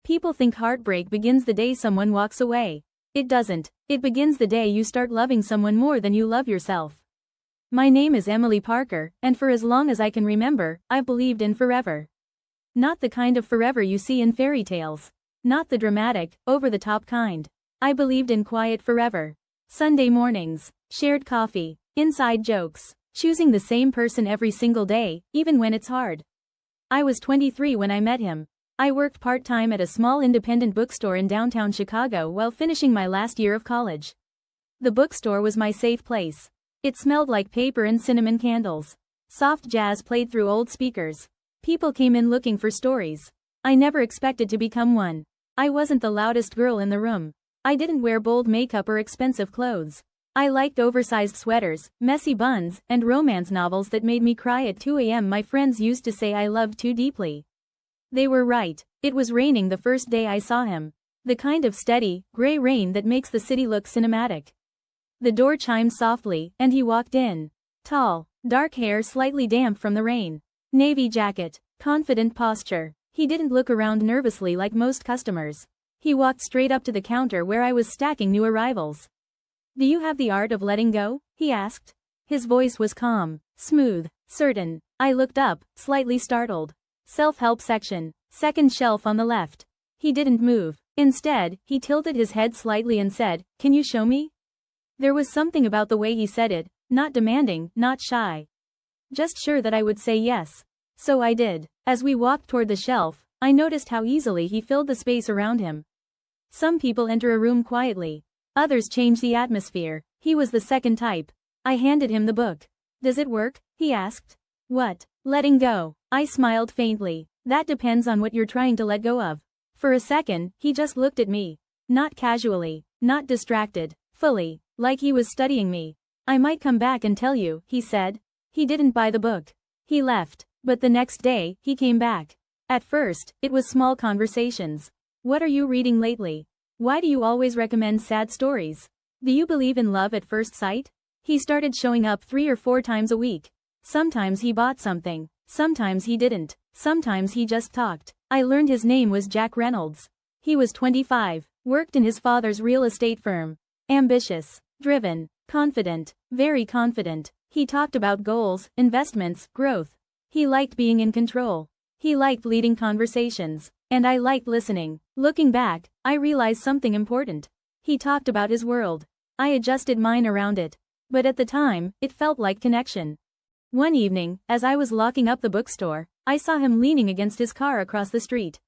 People think heartbreak begins the day someone walks away. It doesn't. It begins the day you start loving someone more than you love yourself. My name is Emily Parker, and for as long as I can remember, I've believed in forever. Not the kind of forever you see in fairy tales. Not the dramatic, over-the-top kind. I believed in quiet forever. Sunday mornings, shared coffee, inside jokes, choosing the same person every single day, even when it's hard. I was 23 when I met him. I worked part-time at a small independent bookstore in downtown Chicago while finishing my last year of college. The bookstore was my safe place. It smelled like paper and cinnamon candles. Soft jazz played through old speakers. People came in looking for stories. I never expected to become one. I wasn't the loudest girl in the room. I didn't wear bold makeup or expensive clothes. I liked oversized sweaters, messy buns, and romance novels that made me cry at 2 a.m. My friends used to say I loved too deeply. They were right. It was raining the first day I saw him. The kind of steady, gray rain that makes the city look cinematic. The door chimed softly, and he walked in. Tall, dark hair slightly damp from the rain. Navy jacket, confident posture. He didn't look around nervously like most customers. He walked straight up to the counter where I was stacking new arrivals. "Do you have the art of letting go?" he asked. His voice was calm, smooth, certain. I looked up, slightly startled. Self-help section, second shelf on the left. He didn't move. Instead, he tilted his head slightly and said, "Can you show me?" There was something about the way he said it, not demanding, not shy. Just sure that I would say yes. So I did. As we walked toward the shelf, I noticed how easily he filled the space around him. Some people enter a room quietly. Others change the atmosphere. He was the second type. I handed him the book. "Does it work?" he asked. "What?" "Letting go." I smiled faintly. "That depends on what you're trying to let go of." For a second, he just looked at me. Not casually, not distracted, fully, like he was studying me. "I might come back and tell you," he said. He didn't buy the book. He left. But the next day, he came back. At first, it was small conversations. "What are you reading lately? Why do you always recommend sad stories? Do you believe in love at first sight?" He started showing up 3 or 4 times a week. Sometimes he bought something. Sometimes he didn't. Sometimes he just talked. I learned his name was Jack Reynolds. He was 25, worked in his father's real estate firm. Ambitious, driven, confident, very confident. He talked about goals, investments, growth. He liked being in control. He liked leading conversations. And I liked listening. Looking back, I realized something important. He talked about his world. I adjusted mine around it. But at the time, it felt like connection. One evening, as I was locking up the bookstore, I saw him leaning against his car across the street.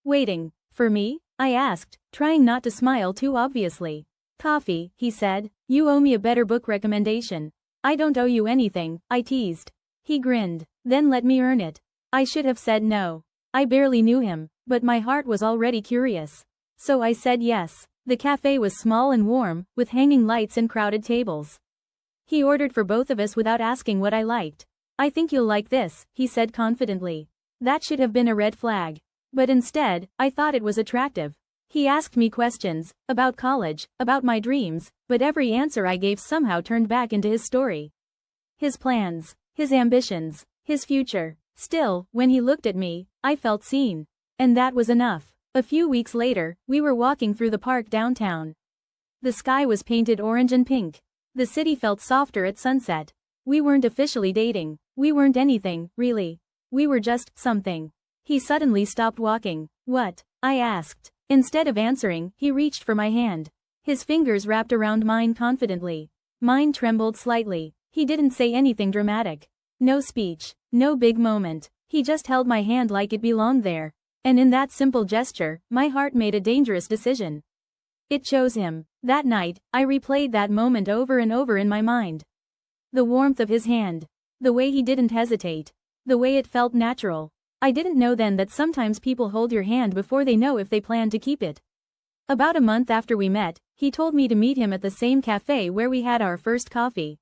"Waiting for me?" I asked, trying not to smile too obviously. "Coffee," he said. "You owe me a better book recommendation." "I don't owe you anything," I teased. He grinned. "Then let me earn it." I should have said no. I barely knew him, but my heart was already curious. So I said yes. The cafe was small and warm, with hanging lights and crowded tables. He ordered for both of us without asking what I liked. "I think you'll like this," he said confidently. That should have been a red flag. But instead, I thought it was attractive. He asked me questions, about college, about my dreams, but every answer I gave somehow turned back into his story. His plans, his ambitions, his future. Still, when he looked at me, I felt seen. And that was enough. A few weeks later, we were walking through the park downtown. The sky was painted orange and pink. The city felt softer at sunset. We weren't officially dating. We weren't anything, really. We were just something. He suddenly stopped walking. "What?" I asked. Instead of answering, he reached for my hand. His fingers wrapped around mine confidently. Mine trembled slightly. He didn't say anything dramatic. No speech. No big moment. He just held my hand like it belonged there. And in that simple gesture, my heart made a dangerous decision. It chose him. That night, I replayed that moment over and over in my mind. The warmth of his hand. The way he didn't hesitate. The way it felt natural. I didn't know then that sometimes people hold your hand before they know if they plan to keep it. About a month after we met, he told me to meet him at the same cafe where we had our first coffee.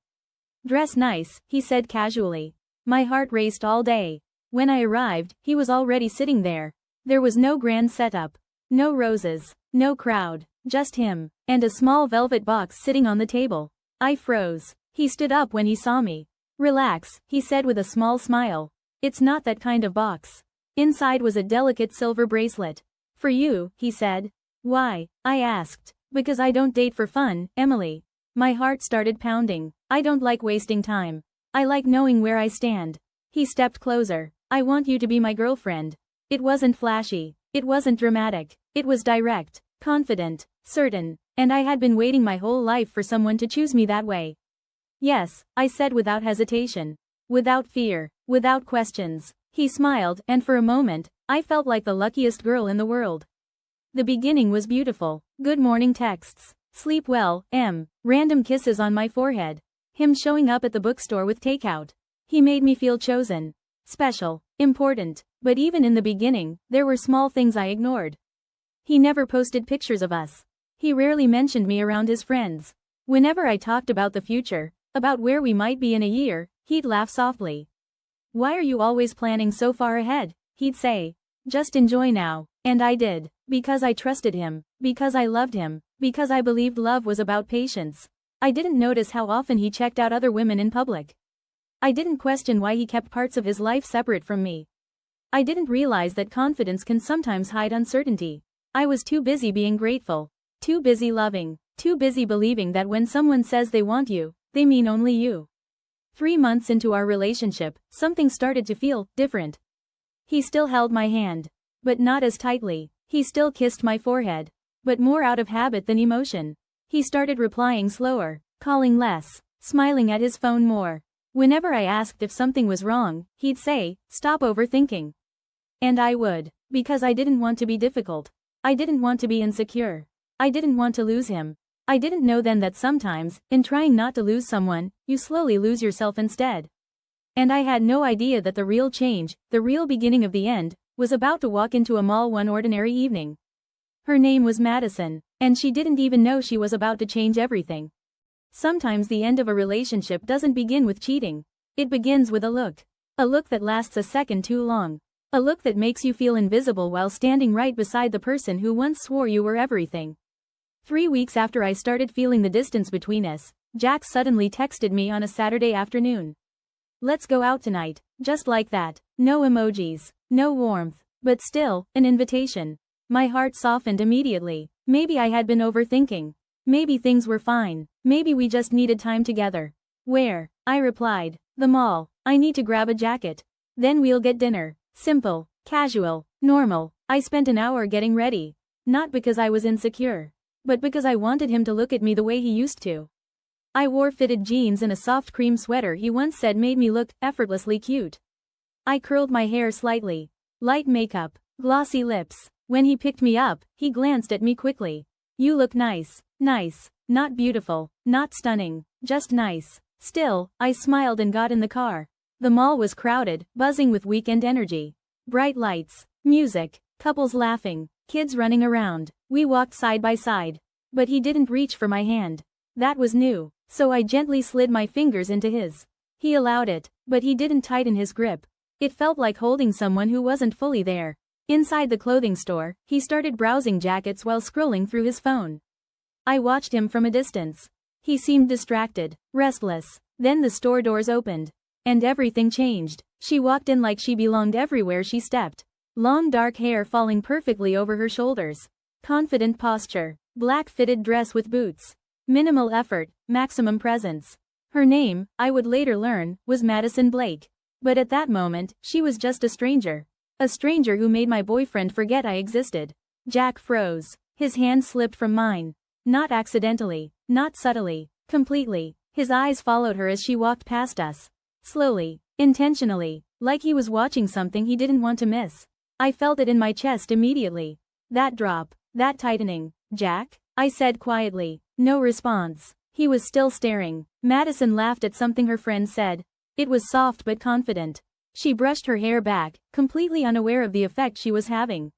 "Dress nice," he said casually. My heart raced all day. When I arrived, he was already sitting there. There was no grand setup. No roses. No crowd. Just him. And a small velvet box sitting on the table. I froze. He stood up when he saw me. "Relax," he said with a small smile. "It's not that kind of box." Inside was a delicate silver bracelet. For you, he said. Why? I asked. Because I don't date for fun, Emily. My heart started pounding. I don't like wasting time. I like knowing where I stand. He stepped closer. I want you to be my girlfriend. It wasn't flashy. It wasn't dramatic. It was direct, confident, certain, and I had been waiting my whole life for someone to choose me that way. Yes, I said without hesitation. Without fear. Without questions. He smiled, and for a moment, I felt like the luckiest girl in the world. The beginning was beautiful. Good morning texts. Sleep well, M. Random kisses on my forehead. Him showing up at the bookstore with takeout. He made me feel chosen. Special. Important. But even in the beginning, there were small things I ignored. He never posted pictures of us. He rarely mentioned me around his friends. Whenever I talked about the future, about where we might be in a year, he'd laugh softly. Why are you always planning so far ahead? He'd say. Just enjoy now. And I did. Because I trusted him. Because I loved him. Because I believed love was about patience. I didn't notice how often he checked out other women in public. I didn't question why he kept parts of his life separate from me. I didn't realize that confidence can sometimes hide uncertainty. I was too busy being grateful. Too busy loving. Too busy believing that when someone says they want you, they mean only you. 3 months into our relationship, something started to feel different. He still held my hand. But not as tightly. He still kissed my forehead. But more out of habit than emotion. He started replying slower, calling less, smiling at his phone more. Whenever I asked if something was wrong, he'd say, stop overthinking. And I would. Because I didn't want to be difficult. I didn't want to be insecure. I didn't want to lose him. I didn't know then that sometimes, in trying not to lose someone, you slowly lose yourself instead. And I had no idea that the real change, the real beginning of the end, was about to walk into a mall one ordinary evening. Her name was Madison, and she didn't even know she was about to change everything. Sometimes the end of a relationship doesn't begin with cheating. It begins with a look. A look that lasts a second too long. A look that makes you feel invisible while standing right beside the person who once swore you were everything. 3 weeks after I started feeling the distance between us, Jack suddenly texted me on a Saturday afternoon. Let's go out tonight, just like that. No emojis, no warmth, but still, an invitation. My heart softened immediately. Maybe I had been overthinking. Maybe things were fine. Maybe we just needed time together. Where? I replied. The mall. I need to grab a jacket. Then we'll get dinner. Simple, casual, normal. I spent an hour getting ready. Not because I was insecure. But because I wanted him to look at me the way he used to. I wore fitted jeans and a soft cream sweater he once said made me look effortlessly cute. I curled my hair slightly. Light makeup, glossy lips. When he picked me up, he glanced at me quickly. You look nice. Nice. Not beautiful, not stunning, just nice. Still, I smiled and got in the car. The mall was crowded, buzzing with weekend energy. Bright lights, music, couples laughing, kids running around. We walked side by side. But he didn't reach for my hand. That was new. So I gently slid my fingers into his. He allowed it, but he didn't tighten his grip. It felt like holding someone who wasn't fully there. Inside the clothing store, he started browsing jackets while scrolling through his phone. I watched him from a distance. He seemed distracted, restless. Then the store doors opened. And everything changed. She walked in like she belonged everywhere she stepped. Long dark hair falling perfectly over her shoulders. Confident posture. Black fitted dress with boots. Minimal effort, maximum presence. Her name, I would later learn, was Madison Blake. But at that moment, she was just a stranger. A stranger who made my boyfriend forget I existed. Jack froze. His hand slipped from mine. Not accidentally, not subtly, completely. His eyes followed her as she walked past us. Slowly, intentionally, like he was watching something he didn't want to miss. I felt it in my chest immediately. That drop, that tightening. Jack? I said quietly. No response. He was still staring. Madison laughed at something her friend said. It was soft but confident. She brushed her hair back, completely unaware of the effect she was having.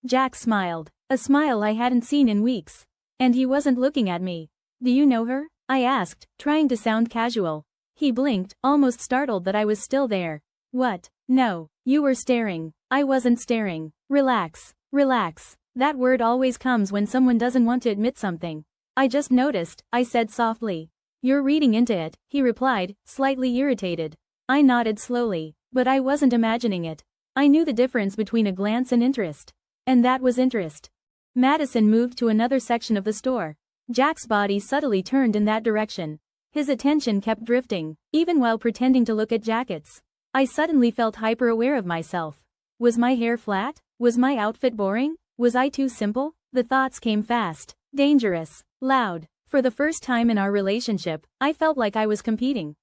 Jack smiled. A smile I hadn't seen in weeks. And he wasn't looking at me. Do you know her? I asked, trying to sound casual. He blinked, almost startled that I was still there. What? No. You were staring. I wasn't staring. Relax. Relax. That word always comes when someone doesn't want to admit something. I just noticed, I said softly. You're reading into it, he replied, slightly irritated. I nodded slowly, but I wasn't imagining it. I knew the difference between a glance and interest. And that was interest. Madison moved to another section of the store. Jack's body subtly turned in that direction. His attention kept drifting, even while pretending to look at jackets. I suddenly felt hyper-aware of myself. Was my hair flat? Was my outfit boring? Was I too simple? The thoughts came fast, dangerous, loud. For the first time in our relationship, I felt like I was competing.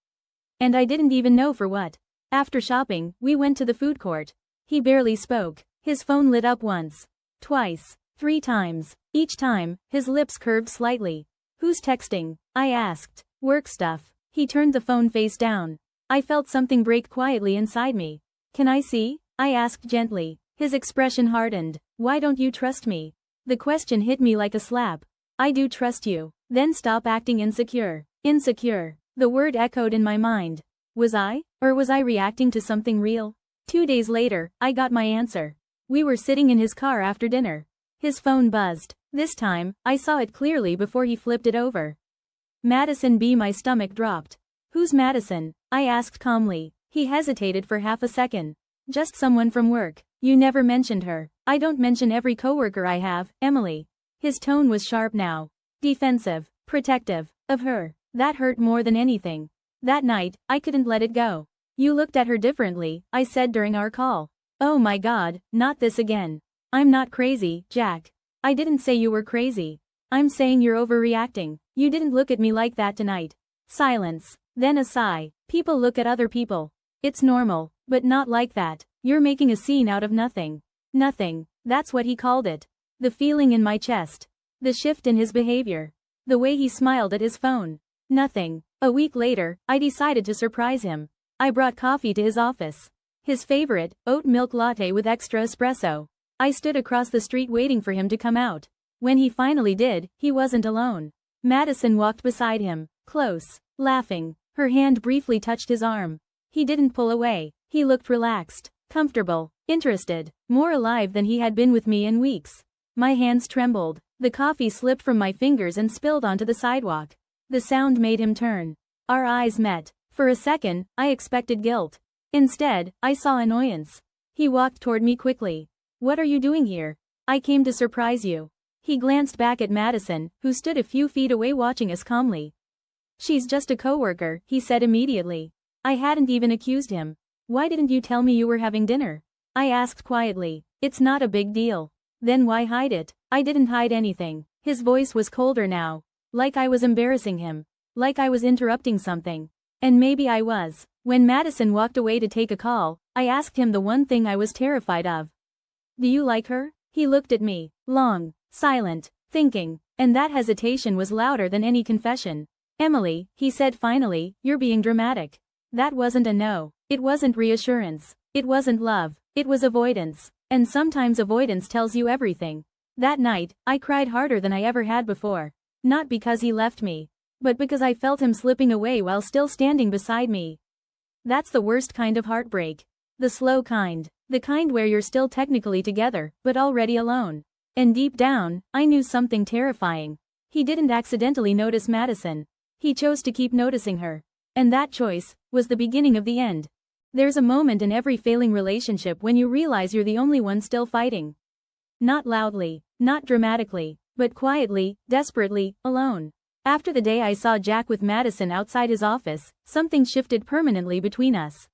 And I didn't even know for what. After shopping, we went to the food court. He barely spoke. His phone lit up once, twice, 3 times. Each time, his lips curved slightly. Who's texting? I asked. Work stuff. He turned the phone face down. I felt something break quietly inside me. Can I see? I asked gently. His expression hardened. Why don't you trust me? The question hit me like a slap. I do trust you. Then stop acting insecure. Insecure. The word echoed in my mind. Was I? Or was I reacting to something real? 2 days later, I got my answer. We were sitting in his car after dinner. His phone buzzed. This time, I saw it clearly before he flipped it over. Madison B. My stomach dropped. Who's Madison? I asked calmly. He hesitated for half a second. Just someone from work. You never mentioned her. I don't mention every coworker I have, Emily. His tone was sharp now. Defensive. Protective. Of her. That hurt more than anything. That night, I couldn't let it go. You looked at her differently, I said during our call. Oh my God, not this again. I'm not crazy, Jack. I didn't say you were crazy. I'm saying you're overreacting. You didn't look at me like that tonight. Silence. Then a sigh. People look at other people. It's normal, but not like that. You're making a scene out of nothing. Nothing. That's what he called it. The feeling in my chest. The shift in his behavior. The way he smiled at his phone. Nothing. A week later, I decided to surprise him. I brought coffee to his office. His favorite, oat milk latte with extra espresso. I stood across the street waiting for him to come out. When he finally did, he wasn't alone. Madison walked beside him, close, laughing. Her hand briefly touched his arm. He didn't pull away. He looked relaxed, comfortable, interested, more alive than he had been with me in weeks. My hands trembled. The coffee slipped from my fingers and spilled onto the sidewalk. The sound made him turn. Our eyes met. For a second, I expected guilt. Instead, I saw annoyance. He walked toward me quickly. What are you doing here? I came to surprise you. He glanced back at Madison, who stood a few feet away watching us calmly. She's just a coworker, he said immediately. I hadn't even accused him. Why didn't you tell me you were having dinner? I asked quietly. It's not a big deal. Then why hide it? I didn't hide anything. His voice was colder now. Like I was embarrassing him. Like I was interrupting something. And maybe I was. When Madison walked away to take a call, I asked him the one thing I was terrified of. Do you like her? He looked at me, long, silent, thinking, and that hesitation was louder than any confession. Emily, he said finally, you're being dramatic. That wasn't a no. It wasn't reassurance. It wasn't love. It was avoidance. And sometimes avoidance tells you everything. That night, I cried harder than I ever had before. Not because he left me, but because I felt him slipping away while still standing beside me. That's the worst kind of heartbreak. The slow kind. The kind where you're still technically together, but already alone. And deep down, I knew something terrifying. He didn't accidentally notice Madison. He chose to keep noticing her. And that choice was the beginning of the end. There's a moment in every failing relationship when you realize you're the only one still fighting. Not loudly, not dramatically, but quietly, desperately, alone. After the day I saw Jack with Madison outside his office, something shifted permanently between us.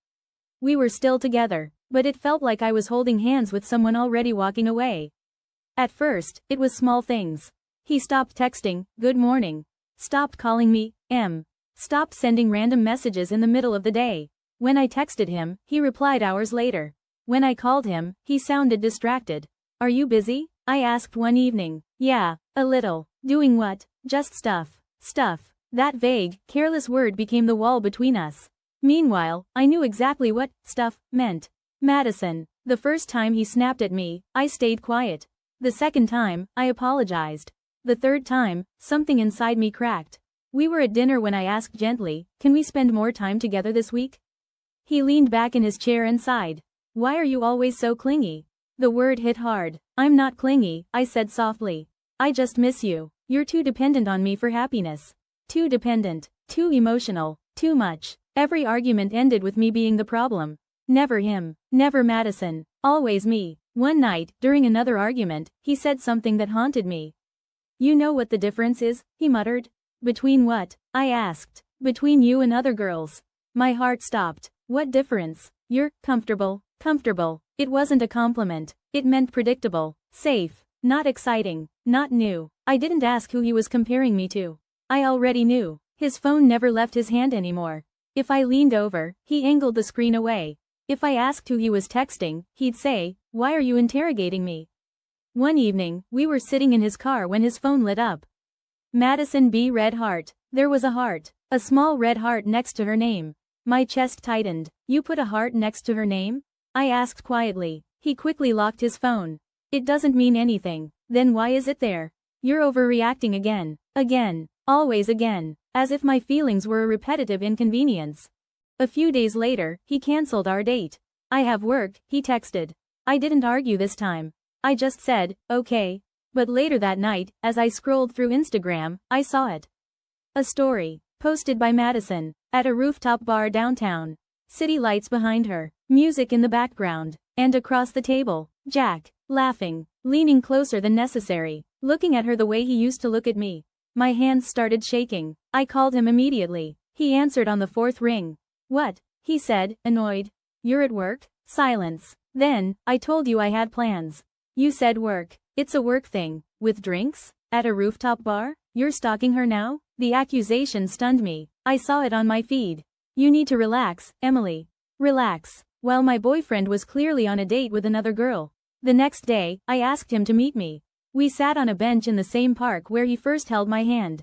We were still together, but it felt like I was holding hands with someone already walking away. At first, it was small things. He stopped texting, good morning. Stopped calling me, Em. Stopped sending random messages in the middle of the day. When I texted him, he replied hours later. When I called him, he sounded distracted. Are you busy? I asked one evening. Yeah, a little. Doing what? Just stuff. Stuff. That vague, careless word became the wall between us. Meanwhile, I knew exactly what stuff meant. Madison. The first time he snapped at me, I stayed quiet. The second time, I apologized. The third time, something inside me cracked. We were at dinner when I asked gently, can we spend more time together this week? He leaned back in his chair and sighed. Why are you always so clingy? The word hit hard. I'm not clingy, I said softly. I just miss you. You're too dependent on me for happiness. Too dependent. Too emotional. Too much. Every argument ended with me being the problem. Never him. Never Madison. Always me. One night, during another argument, he said something that haunted me. "You know what the difference is?" he muttered. "Between what?" I asked. "Between you and other girls." My heart stopped. What difference? "You're comfortable." Comfortable. It wasn't a compliment. It meant predictable, safe, not exciting, not new. I didn't ask who he was comparing me to. I already knew. His phone never left his hand anymore. If I leaned over, he angled the screen away. If I asked who he was texting, he'd say, "Why are you interrogating me?" One evening, we were sitting in his car when his phone lit up. Madison B. Red Heart. There was a heart. A small red heart next to her name. My chest tightened. "You put a heart next to her name?" I asked quietly. He quickly locked his phone. "It doesn't mean anything." "Then why is it there?" "You're overreacting again. Again. Always again." As if my feelings were a repetitive inconvenience. A few days later, he cancelled our date. "I have work," he texted. I didn't argue this time. I just said, "Okay." But later that night, as I scrolled through Instagram, I saw it. A story. Posted by Madison. At a rooftop bar downtown. City lights behind her. Music in the background. And across the table, Jack. Laughing. Leaning closer than necessary. Looking at her the way he used to look at me. My hands started shaking. I called him immediately. He answered on the fourth ring. "What?" he said, annoyed. "You're at work?" Silence. "Then, I told you I had plans." "You said work." "It's a work thing." "With drinks? At a rooftop bar? You're stalking her now?" The accusation stunned me. I saw it on my feed. "You need to relax, Emily." Relax. While my boyfriend was clearly on a date with another girl. The next day, I asked him to meet me. We sat on a bench in the same park where he first held my hand.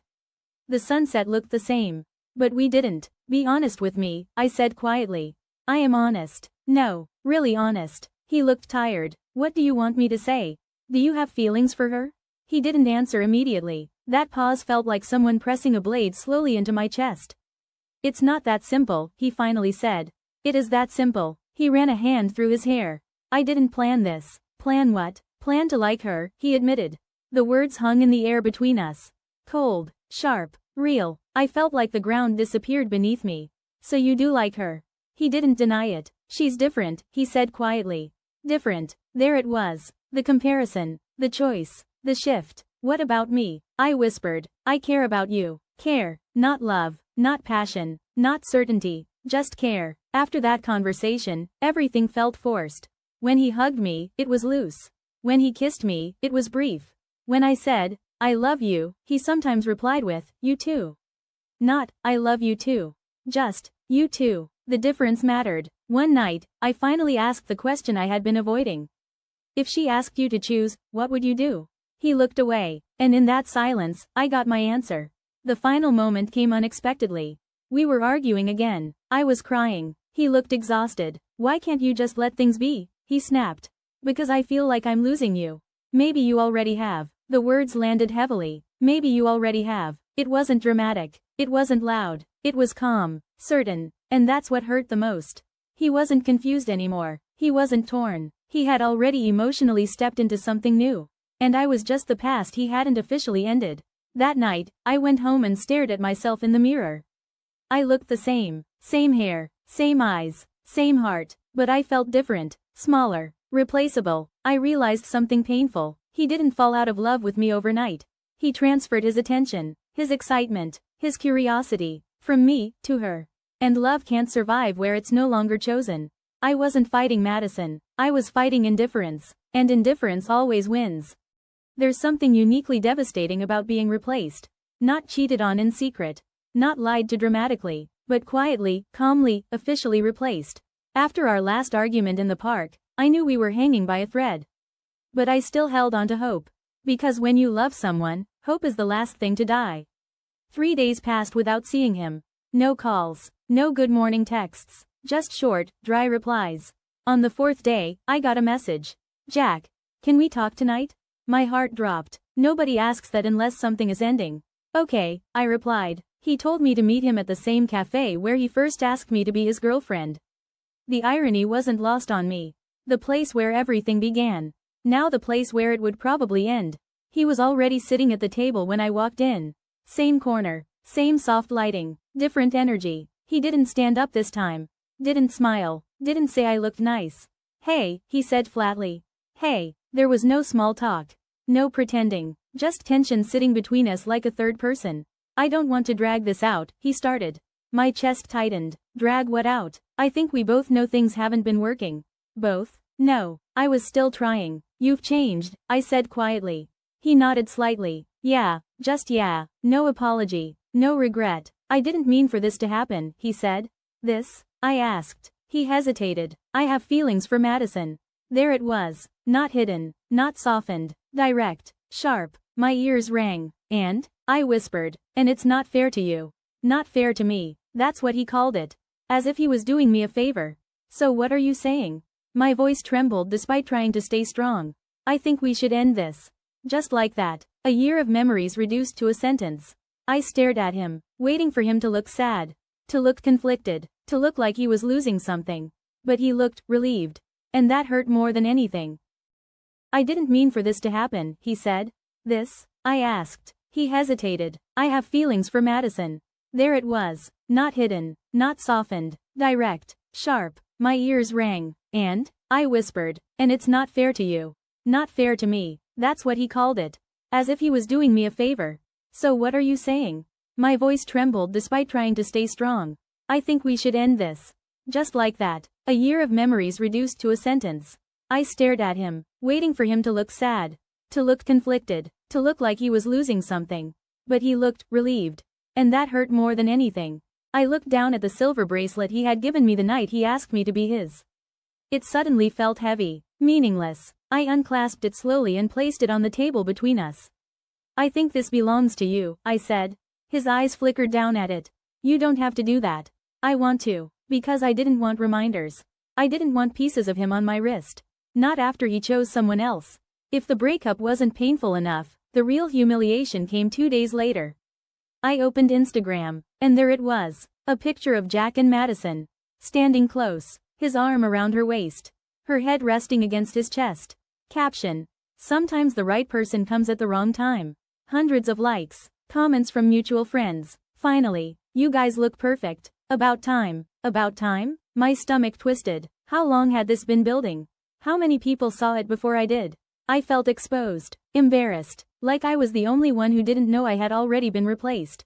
The sunset looked the same. But we didn't. "Be honest with me," I said quietly. "I am honest." "No, really honest." He looked tired. "What do you want me to say? Do you have feelings for her?" He didn't answer immediately. That pause felt like someone pressing a blade slowly into my chest. "It's not that simple," he finally said. "It is that simple." He ran a hand through his hair. "I didn't plan this." "Plan what?" "Plan to like her," he admitted. The words hung in the air between us. Cold, sharp, real. I felt like the ground disappeared beneath me. "So you do like her?" He didn't deny it. "She's different," he said quietly. Different. There it was. The comparison. The choice. The shift. "What about me?" I whispered. "I care about you." Care. Not love. Not passion. Not certainty. Just care. After that conversation, everything felt forced. When he hugged me, it was loose. When he kissed me, it was brief. When I said, "I love you," he sometimes replied with, "You too." Not, "I love you too." Just, "You too." The difference mattered. One night, I finally asked the question I had been avoiding. "If she asked you to choose, what would you do?" He looked away. And in that silence, I got my answer. The final moment came unexpectedly. We were arguing again. I was crying. He looked exhausted. "Why can't you just let things be?" he snapped. "Because I feel like I'm losing you." "Maybe you already have." The words landed heavily. "Maybe you already have." It wasn't dramatic. It wasn't loud. It was calm, certain. And that's what hurt the most. He wasn't confused anymore. He wasn't torn. He had already emotionally stepped into something new. And I was just the past he hadn't officially ended. That night, I went home and stared at myself in the mirror. I looked the same. Same hair, same eyes, same heart. But I felt different, smaller, replaceable. I realized something painful. He didn't fall out of love with me overnight. He transferred his attention, his excitement, his curiosity, from me to her. And love can't survive where it's no longer chosen. I wasn't fighting Madison. I was fighting indifference. And indifference always wins. There's something uniquely devastating about being replaced. Not cheated on in secret. Not lied to dramatically. But quietly, calmly, officially replaced. After our last argument in the park, I knew we were hanging by a thread. But I still held on to hope. Because when you love someone, hope is the last thing to die. 3 days passed without seeing him. No calls. No good morning texts. Just short, dry replies. On the 4th day, I got a message. "Jack, can we talk tonight?" My heart dropped. Nobody asks that unless something is ending. "Okay," I replied. He told me to meet him at the same cafe where he first asked me to be his girlfriend. The irony wasn't lost on me. The place where everything began. Now the place where it would probably end. He was already sitting at the table when I walked in. Same corner. Same soft lighting. Different energy. He didn't stand up this time. Didn't smile. Didn't say I looked nice. "Hey," he said flatly. Hey, there was no small talk. No pretending. Just tension sitting between us like a third person. I don't want to drag this out, he started. My chest tightened. Drag what out? I think we both know things haven't been working. Both? No. I was still trying. You've changed, I said quietly. He nodded slightly. Yeah, just yeah. No apology. No regret. I didn't mean for this to happen, he said. This? I asked. He hesitated. I have feelings for Madison. There it was. Not hidden. Not softened. Direct. Sharp. My ears rang. And? I whispered. And it's not fair to you. Not fair to me. That's what he called it. As if he was doing me a favor. So what are you saying? My voice trembled despite trying to stay strong. I think we should end this. Just like that. A year of memories reduced to a sentence. I stared at him, waiting for him to look sad. To look conflicted. To look like he was losing something. But he looked relieved. And that hurt more than anything. I didn't mean for this to happen, he said. This? I asked. He hesitated. I have feelings for Madison. There it was. Not hidden. Not softened. Direct. Sharp. My ears rang. And? I whispered. And it's not fair to you. Not fair to me. That's what he called it. As if he was doing me a favor. So what are you saying? My voice trembled despite trying to stay strong. I think we should end this. Just like that. A year of memories reduced to a sentence. I stared at him, waiting for him to look sad. To look conflicted. To look like he was losing something. But he looked relieved. And that hurt more than anything. I looked down at the silver bracelet he had given me the night he asked me to be his. It suddenly felt heavy, meaningless. I unclasped it slowly and placed it on the table between us. I think this belongs to you, I said. His eyes flickered down at it. You don't have to do that. I want to. Because I didn't want reminders. I didn't want pieces of him on my wrist. Not after he chose someone else. If the breakup wasn't painful enough, the real humiliation came 2 days later. I opened Instagram, and there it was. A picture of Jack and Madison. Standing close, his arm around her waist. Her head resting against his chest. Caption. Sometimes the right person comes at the wrong time. Hundreds of likes. Comments from mutual friends. Finally, you guys look perfect. About time. About time? My stomach twisted. How long had this been building? How many people saw it before I did? I felt exposed. Embarrassed. Like I was the only one who didn't know I had already been replaced.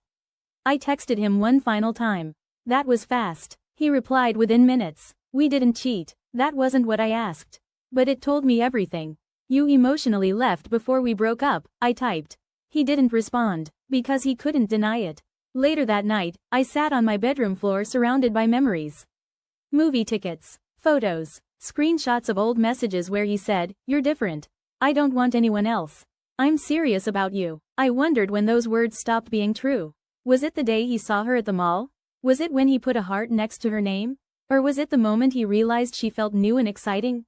I texted him one final time. That was fast. He replied within minutes. We didn't cheat. That wasn't what I asked. But it told me everything. You emotionally left before we broke up, I typed. He didn't respond. Because he couldn't deny it. Later that night, I sat on my bedroom floor surrounded by memories. Movie tickets. Photos. Screenshots of old messages where he said, "You're different. I don't want anyone else. I'm serious about you." I wondered when those words stopped being true. Was it the day he saw her at the mall? Was it when he put a heart next to her name? Or was it the moment he realized she felt new and exciting?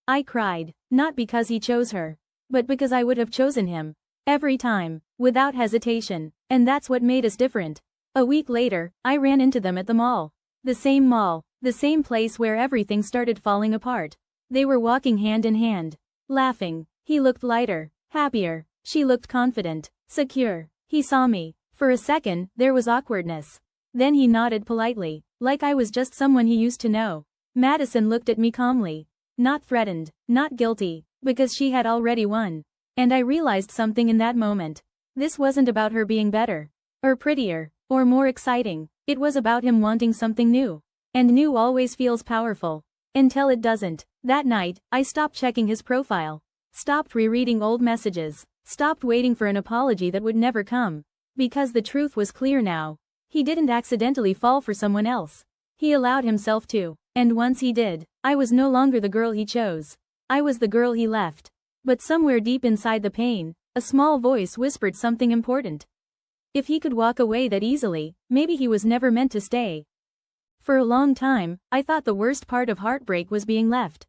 I cried. Not because he chose her. But because I would have chosen him. Every time. Without hesitation. And that's what made us different. A week later, I ran into them at the mall. The same mall. The same place where everything started falling apart. They were walking hand in hand. Laughing. He looked lighter. Happier. She looked confident. Secure. He saw me. For a second, there was awkwardness. Then he nodded politely. Like I was just someone he used to know. Madison looked at me calmly. Not threatened. Not guilty. Because she had already won. And I realized something in that moment. This wasn't about her being better. Or prettier. Or more exciting. It was about him wanting something new. And new always feels powerful. Until it doesn't. That night, I stopped checking his profile. Stopped rereading old messages. Stopped waiting for an apology that would never come. Because the truth was clear now. He didn't accidentally fall for someone else. He allowed himself to. And once he did, I was no longer the girl he chose. I was the girl he left. But somewhere deep inside the pain, a small voice whispered something important. If he could walk away that easily, maybe he was never meant to stay. For a long time, I thought the worst part of heartbreak was being left.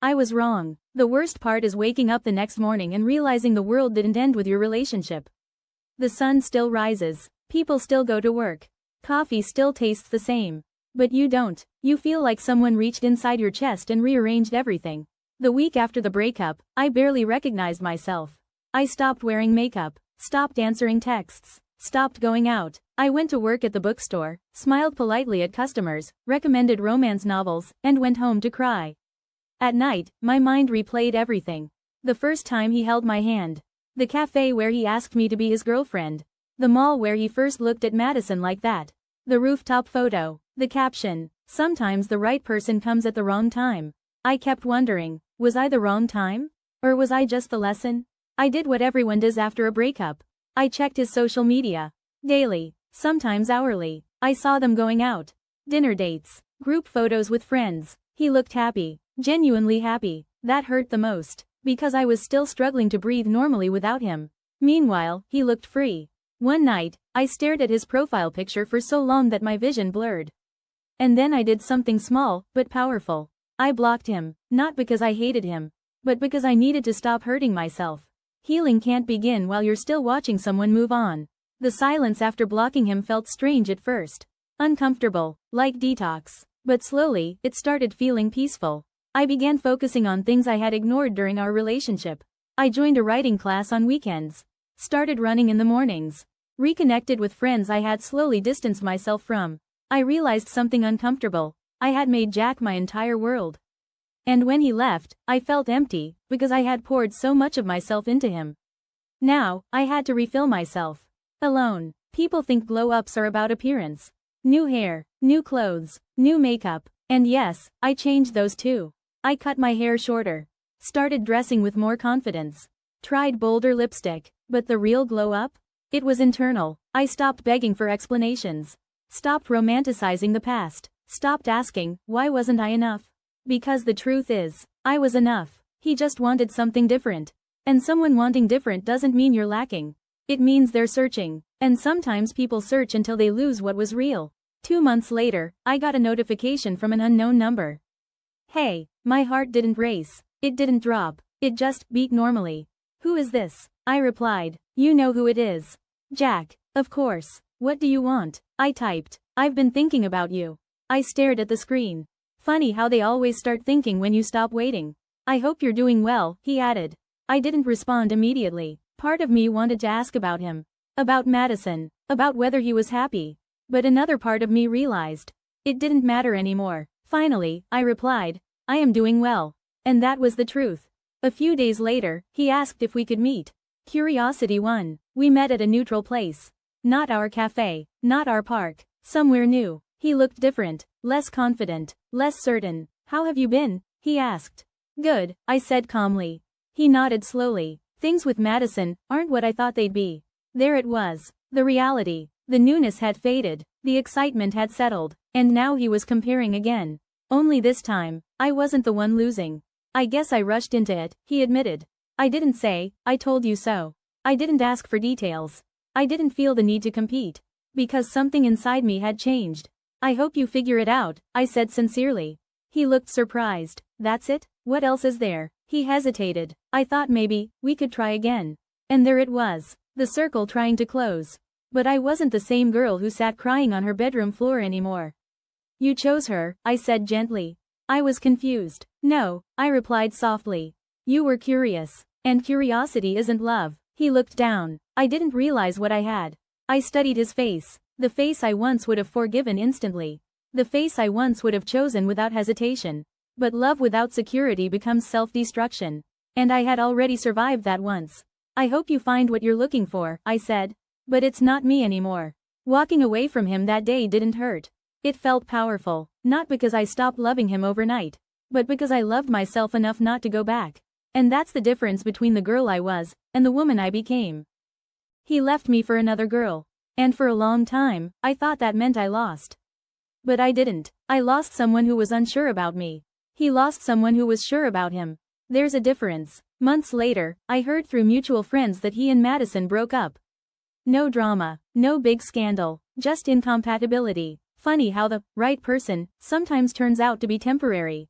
I was wrong. The worst part is waking up the next morning and realizing the world didn't end with your relationship. The sun still rises. People still go to work. Coffee still tastes the same. But you don't. You feel like someone reached inside your chest and rearranged everything. The week after the breakup, I barely recognized myself. I stopped wearing makeup. Stopped answering texts. Stopped going out. I went to work at the bookstore, smiled politely at customers, recommended romance novels, and went home to cry. At night, my mind replayed everything. The first time he held my hand. The cafe where he asked me to be his girlfriend. The mall where he first looked at Madison like that. The rooftop photo. The caption. Sometimes the right person comes at the wrong time. I kept wondering, was I the wrong time? Or was I just the lesson? I did what everyone does after a breakup. I checked his social media. Daily. Sometimes hourly. I saw them going out. Dinner dates. Group photos with friends. He looked happy. Genuinely happy. That hurt the most. Because I was still struggling to breathe normally without him. Meanwhile, he looked free. One night, I stared at his profile picture for so long that my vision blurred. And then I did something small, but powerful. I blocked him. Not because I hated him. But because I needed to stop hurting myself. Healing can't begin while you're still watching someone move on. The silence after blocking him felt strange at first. Uncomfortable, like detox. But slowly, it started feeling peaceful. I began focusing on things I had ignored during our relationship. I joined a writing class on weekends. Started running in the mornings. Reconnected with friends I had slowly distanced myself from. I realized something uncomfortable. I had made Jack my entire world. And when he left, I felt empty, because I had poured so much of myself into him. Now, I had to refill myself. Alone. People think glow-ups are about appearance. New hair, new clothes, new makeup. And yes, I changed those too. I cut my hair shorter. Started dressing with more confidence. Tried bolder lipstick. But the real glow-up? It was internal. I stopped begging for explanations. Stopped romanticizing the past. Stopped asking, why wasn't I enough? Because the truth is, I was enough. He just wanted something different. And someone wanting different doesn't mean you're lacking. It means they're searching. And sometimes people search until they lose what was real. 2 months later, I got a notification from an unknown number. Hey, my heart didn't race. It didn't drop. It just beat normally. Who is this? I replied. You know who it is. Jack. Of course. What do you want? I typed. I've been thinking about you. I stared at the screen. Funny how they always start thinking when you stop waiting. I hope you're doing well, he added. I didn't respond immediately. Part of me wanted to ask about him. About Madison. About whether he was happy. But another part of me realized. It didn't matter anymore. Finally, I replied. I am doing well. And that was the truth. A few days later, he asked if we could meet. Curiosity won. We met at a neutral place. Not our cafe. Not our park. Somewhere new. He looked different. Less confident. Less certain. How have you been? He asked. Good, I said calmly. He nodded slowly. Things with Madison aren't what I thought they'd be. There it was. The reality. The newness had faded. The excitement had settled. And now he was comparing again. Only this time, I wasn't the one losing. I guess I rushed into it, he admitted. I didn't say, I told you so. I didn't ask for details. I didn't feel the need to compete. Because something inside me had changed. I hope you figure it out, I said sincerely. He looked surprised. That's it? What else is there? He hesitated. I thought maybe we could try again. And there it was. The circle trying to close. But I wasn't the same girl who sat crying on her bedroom floor anymore. You chose her, I said gently. I was confused. No, I replied softly. You were curious. And curiosity isn't love. He looked down. I didn't realize what I had. I studied his face. The face I once would have forgiven instantly. The face I once would have chosen without hesitation. But love without security becomes self-destruction. And I had already survived that once. I hope you find what you're looking for, I said. But it's not me anymore. Walking away from him that day didn't hurt. It felt powerful. Not because I stopped loving him overnight. But because I loved myself enough not to go back. And that's the difference between the girl I was and the woman I became. He left me for another girl. And for a long time, I thought that meant I lost. But I didn't. I lost someone who was unsure about me. He lost someone who was sure about him. There's a difference. Months later, I heard through mutual friends that he and Madison broke up. No drama, no big scandal, just incompatibility. Funny how the right person sometimes turns out to be temporary.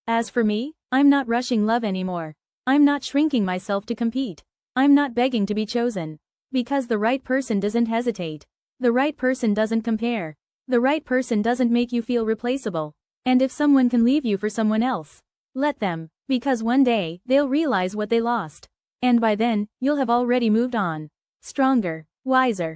As for me, I'm not rushing love anymore. I'm not shrinking myself to compete. I'm not begging to be chosen. Because the right person doesn't hesitate. The right person doesn't compare. The right person doesn't make you feel replaceable. And if someone can leave you for someone else, let them. Because one day, they'll realize what they lost. And by then, you'll have already moved on. Stronger, wiser.